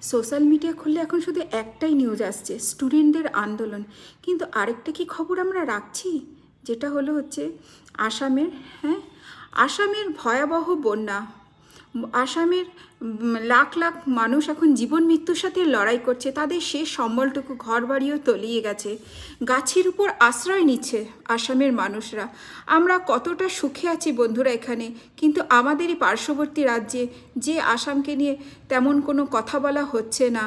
Social media খুললে এখন শুধু একটাই নিউজ আসছে, স্টুডেন্টদের আন্দোলন। কিন্তু আরেকটা কি খবর আমরা রাখছি, যেটা হচ্ছে আসামের, হ্যাঁ, আসামের ভয়াবহ বন্যা। আসামের লাখ লাখ মানুষ এখন জীবন মৃত্যুর সাথে লড়াই করছে, তাদের শেষ সম্বলটুকু ঘর বাড়িও তলিয়ে গেছে, গাছের উপর আশ্রয় নিচ্ছে আসামের মানুষরা। আমরা কতটা সুখে আছি বন্ধুরা এখানে, কিন্তু আমাদেরই পার্শ্ববর্তী রাজ্যে যে আসামকে নিয়ে তেমন কোনো কথা বলা হচ্ছে না।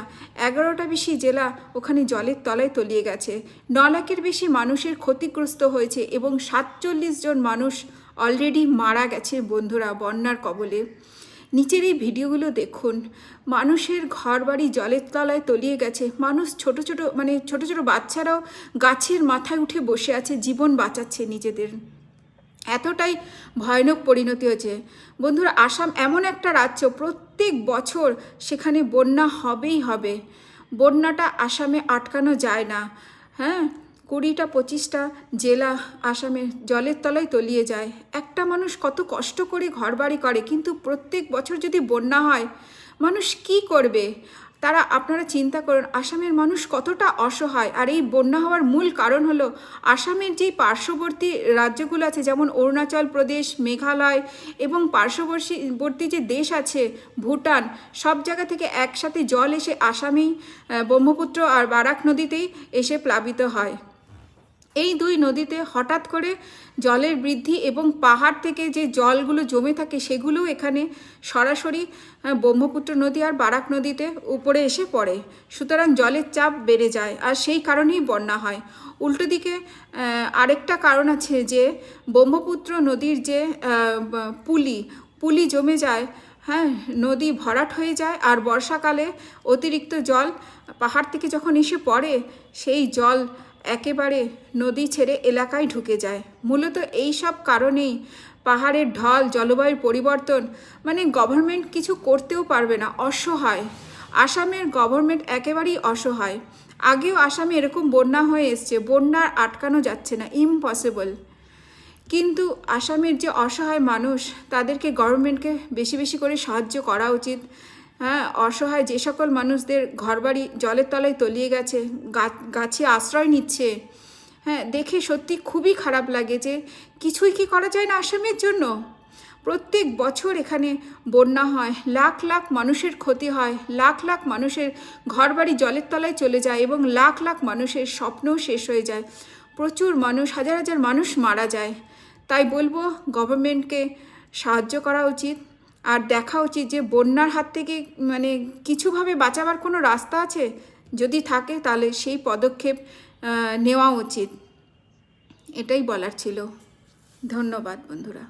11টা বেশি জেলা ওখানে জলের তলায় তলিয়ে গেছে, 9 লাখের বেশি মানুষের ক্ষতিগ্রস্ত হয়েছে এবং 47 জন মানুষ অলরেডি মারা গেছে বন্ধুরা বন্যার কবলে। নিচের এই ভিডিওগুলো দেখুন, মানুষের ঘরবাড়ি জলের তলায় তলিয়ে গেছে, মানুষ ছোট ছোট বাচ্চারাও গাছের মাথায় উঠে বসে আছে, জীবন বাঁচাচ্ছে নিজেদের। এতটাই ভয়ানক পরিণতি হয়েছে বন্ধুরা। আসাম এমন একটা রাজ্য, প্রত্যেক বছর সেখানে বন্যা হবেই হবে। বন্যাটা আসামে আটকানো যায় না। হ্যাঁ, 20-25টা জেলা আসামে জলের তলায় তলিয়ে যায়। একটা মানুষ কত কষ্ট করে ঘরবাড়ি করে, কিন্তু প্রত্যেক বছর যদি বন্যা হয় মানুষ কি করবে? আপনারা চিন্তা করুন আসামের মানুষ কতটা অসহায়। আর এই বন্যা হওয়ার মূল কারণ হলো আসামের যেই পার্শ্ববর্তী রাজ্যগুলো আছে, যেমন অরুণাচল প্রদেশ, মেঘালয় এবং পার্শ্ববর্তী যে দেশ আছে ভুটান, সব জায়গা থেকে একসাথে জল এসে আসামেই ব্রহ্মপুত্র আর বারাক নদীতেই এসে প্লাবিত হয়। এই দুই নদীতে হঠাৎ করে জলের বৃদ্ধি এবং পাহাড় থেকে যে জলগুলো জমে থাকে সেগুলোও এখানে সরাসরি ব্রহ্মপুত্র নদী আর বারাক নদীতে উপরে এসে পড়ে, সুতরাং জলের চাপ বেড়ে যায় আর সেই কারণেই বন্যা হয়। উল্টো দিকে আরেকটা কারণ আছে যে ব্রহ্মপুত্র নদীর যে পুলি জমে যায়, হ্যাঁ, নদী ভরাট হয়ে যায় আর বর্ষাকালে অতিরিক্ত জল পাহাড় থেকে যখন এসে পড়ে সেই জল একেবারে নদী ছেড়ে এলাকায় ঢুকে যায়। মূলত এই সব কারণেই পাহাড়ের ঢল, জলবায়ুর পরিবর্তন, গভর্নমেন্ট কিছু করতেও পারবে না, অসহায়। আসামের গভর্নমেন্ট একেবারেই অসহায়। আগেও আসামে এরকম বন্যা হয়ে এসছে, বন্যা আটকানো যাচ্ছে না, ইম্পসিবল। কিন্তু আসামের যে অসহায় মানুষ, তাদেরকে গভর্নমেন্টকে বেশি বেশি করে সাহায্য করা উচিত। হ্যাঁ, অসহায় যে সকল মানুষদের ঘরবাড়ি জলের তলায় তলিয়ে গেছে, গাছে আশ্রয় নিচ্ছে, হ্যাঁ, দেখে সত্যি খুবই খারাপ লাগে যে কিছুই কি করা যায় না আসামের জন্য। প্রত্যেক বছর এখানে বন্যা হয়, লাখ লাখ মানুষের ক্ষতি হয়, লাখ লাখ মানুষের ঘরবাড়ি জলের তলায় চলে যায় এবং লাখ লাখ মানুষের স্বপ্নও শেষ হয়ে যায়। প্রচুর মানুষ, হাজার হাজার মানুষ মারা যায়। তাই বলবো গভর্নমেন্টকে সাহায্য করা উচিত আর দেখা উচিত যে বন্যার হাত থেকে কিছুভাবে বাঁচাবার কোনো রাস্তা আছে, যদি থাকে তাহলে সেই পদক্ষেপ নেওয়া উচিত। এটাই বলার ছিল। ধন্যবাদ বন্ধুরা।